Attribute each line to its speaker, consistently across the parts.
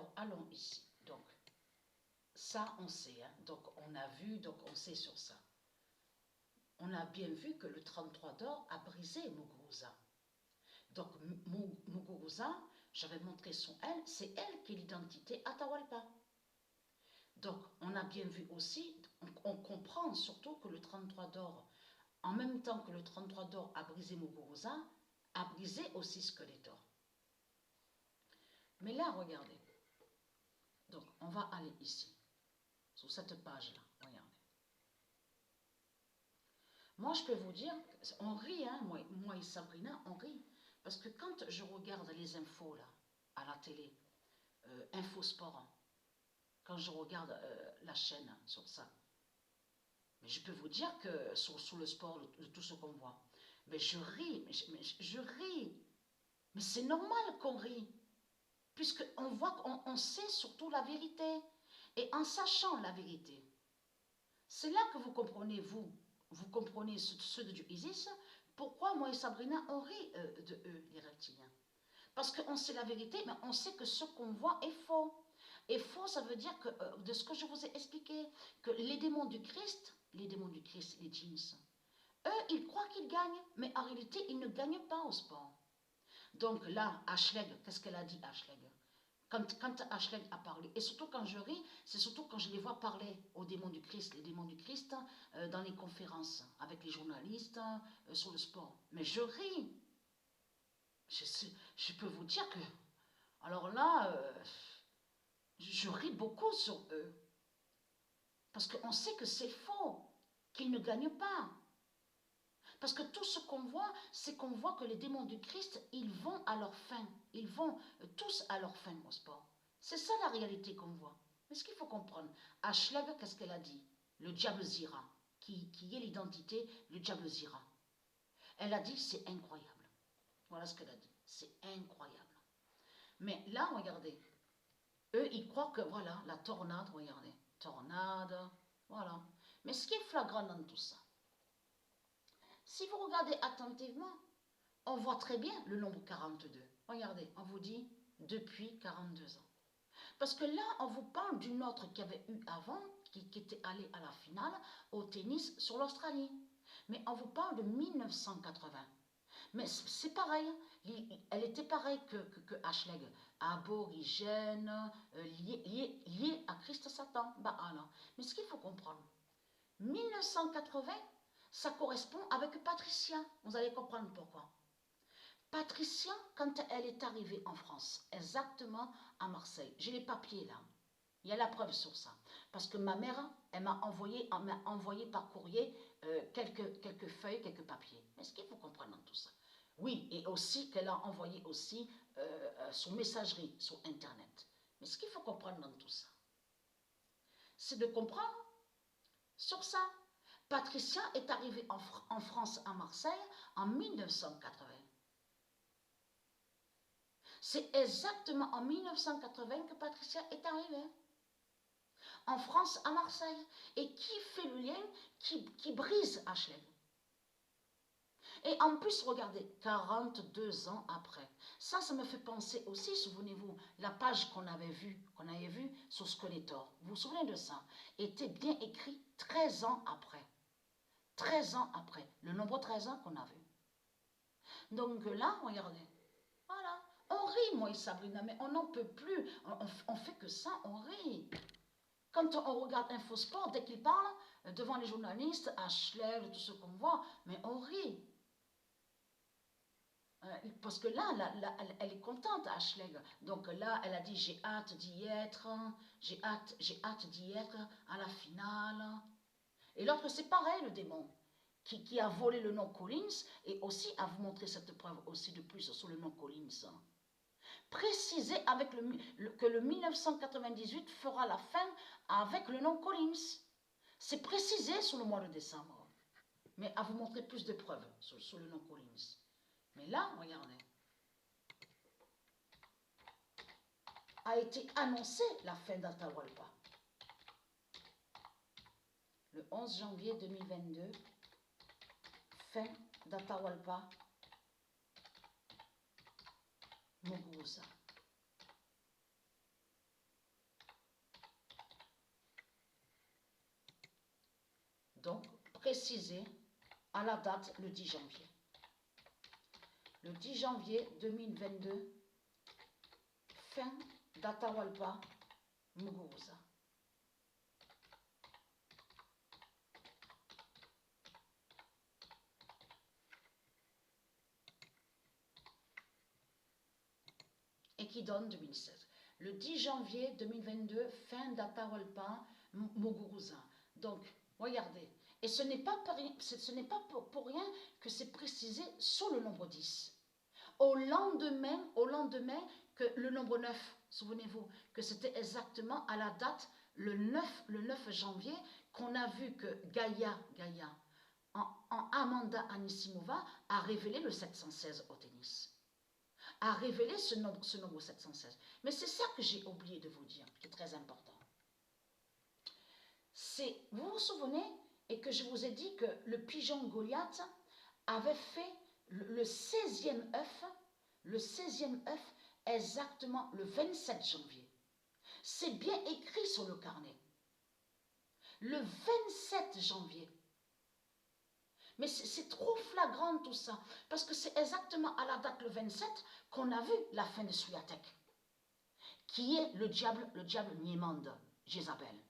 Speaker 1: Alors, allons ici. Donc, ça, on sait. Hein. Donc, on a vu, donc on sait sur ça. On a bien vu que le 33 d'or a brisé Muguruza. Donc, Muguruza, j'avais montré son elle, c'est elle qui est l'identité Atahualpa. Donc, on a bien vu aussi, on comprend surtout que le 33 d'or, en même temps que le 33 d'or a brisé Muguruza, a brisé aussi Skeletor. Mais là, regardez. Donc, on va aller ici, sur cette page-là. Regardez. Moi, je peux vous dire, on rit, hein, moi et Sabrina, on rit. Parce que quand je regarde les infos, là, à la télé, Infosport, hein, quand je regarde la chaîne hein, sur ça, mais je peux vous dire que sur le sport, de tout ce qu'on voit, mais je ris, je ris. Mais c'est normal qu'on rit, puisqu'on voit qu'on sait surtout la vérité. Et en sachant la vérité, c'est là que vous comprenez, vous comprenez ceux de Isis, pourquoi moi et Sabrina, on rit de eux, les reptiliens. Parce qu'on sait la vérité, mais on sait que ce qu'on voit est faux. Et faux, ça veut dire que, de ce que je vous ai expliqué, que les démons du Christ, les djinns, eux, ils croient qu'ils gagnent, mais en réalité, ils ne gagnent pas au sport. Donc là, Ashleg, qu'est-ce qu'elle a dit, Ashleg? Quand Ashleg a parlé, et surtout quand je ris, c'est surtout quand je les vois parler aux démons du Christ, les démons du Christ, dans les conférences, avec les journalistes, sur le sport. Mais je ris. Je peux vous dire que, alors là, je ris beaucoup sur eux. Parce qu'on sait que c'est faux, qu'ils ne gagnent pas. Parce que tout ce qu'on voit, c'est qu'on voit que les démons du Christ, ils vont à leur fin. Ils vont tous à leur fin au sport. C'est ça la réalité qu'on voit. Mais ce qu'il faut comprendre, Ashleg, qu'est-ce qu'elle a dit? Le diable Zira, qui est l'identité, le diable Zira. Elle a dit, c'est incroyable. Voilà ce qu'elle a dit. C'est incroyable. Mais là, regardez, eux, ils croient que, voilà, la tornade, regardez, tornade, voilà. Mais ce qui est flagrant dans tout ça, si vous regardez attentivement, on voit très bien le nombre 42. Regardez, on vous dit depuis 42 ans. Parce que là, on vous parle d'une autre qu'il y avait eu avant, qui était allée à la finale au tennis sur l'Australie. Mais on vous parle de 1980. Mais c'est pareil, elle était pareille que Ashleg, aborigène, liée à Christ Satan. Bah alors. Mais ce qu'il faut comprendre, 1980, ça correspond avec Patricia. Vous allez comprendre pourquoi. Patricia, quand elle est arrivée en France, exactement à Marseille, j'ai les papiers là, il y a la preuve sur ça. Parce que ma mère, elle m'a envoyé par courrier quelques feuilles, quelques papiers. Mais ce qu'il faut comprendre dans tout ça. Oui, et aussi qu'elle a envoyé aussi son messagerie sur Internet. Mais ce qu'il faut comprendre dans tout ça, c'est de comprendre sur ça. Patricia est arrivée en France, à Marseille, en 1980. C'est exactement en 1980 que Patricia est arrivée. En France, à Marseille. Et qui fait le lien, qui brise Ashleg. Et en plus, regardez, 42 ans après. Ça me fait penser aussi, souvenez-vous, la page qu'on avait vue sur Skeletor. Vous vous souvenez de ça? Était bien écrit 13 ans après. 13 ans après. Le nombre 13 ans qu'on a vu. Donc là, regardez. Voilà. On rit, moi et Sabrina, mais on n'en peut plus. On fait que ça, on rit. Quand on regarde Infosport, dès qu'il parle, devant les journalistes, Ashleg, tout ce qu'on voit, mais on rit. Parce que là, elle est contente, Ashleg. Donc là, elle a dit, j'ai hâte d'y être, j'ai hâte d'y être à la finale. Et l'autre, c'est pareil, le démon, qui a volé le nom Collins, et aussi à vous montrer cette preuve aussi de plus sur le nom Collins. Préciser avec que le 1998 fera la fin avec le nom Collins. C'est précisé sur le mois de décembre. Mais à vous montrer plus de preuves sur le nom Collins. Mais là, regardez, a été annoncée la fin d'Atahualpa. Le 11 janvier 2022, fin d'Atahualpa, Muguruza. Donc, précisé à la date le 10 janvier. Le 10 janvier 2022, fin d'Atahualpa Muguruza. Et qui donne 2016. Le 10 janvier 2022, fin d'Atahualpa Muguruza. Donc, regardez. Et ce n'est pas pour rien que c'est précisé sous le nombre 10. Au lendemain que le nombre 9, souvenez-vous, que c'était exactement à la date, le 9 janvier, qu'on a vu que Gaïa, en Amanda Anisimova, a révélé le 716 au tennis. A révélé ce nombre 716. Mais c'est ça que j'ai oublié de vous dire, qui est très important. Vous vous souvenez, et que je vous ai dit que le pigeon Goliath avait fait le 16e œuf exactement le 27 janvier. C'est bien écrit sur le carnet. Le 27 janvier. Mais c'est trop flagrant tout ça, parce que c'est exactement à la date le 27 qu'on a vu la fin de Swiatek, qui est le diable Niemande, Jézabel.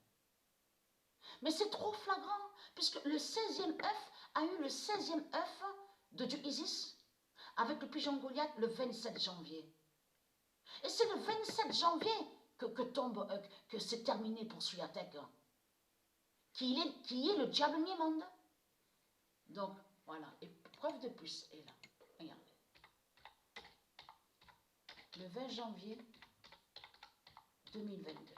Speaker 1: Mais c'est trop flagrant, puisque le 16e œuf a eu le 16e œuf de Dieu Isis, avec le pigeon Goliath le 27 janvier. Et c'est le 27 janvier que c'est terminé pour Swiatek, qui est le diable Niemande. Donc, voilà, et preuve de plus est là. Regardez. Le 20 janvier 2022.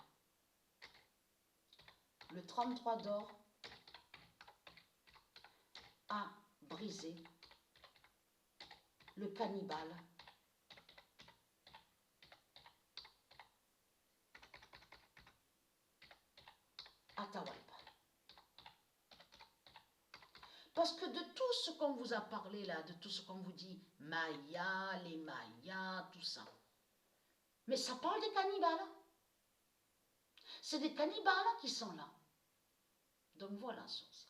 Speaker 1: Le 33 d'or a brisé le cannibale Atahualpa. Parce que de tout ce qu'on vous a parlé là, de tout ce qu'on vous dit, Maya, les Mayas, tout ça, mais ça parle des cannibales. C'est des cannibales qui sont là. Donc voilà sur ça.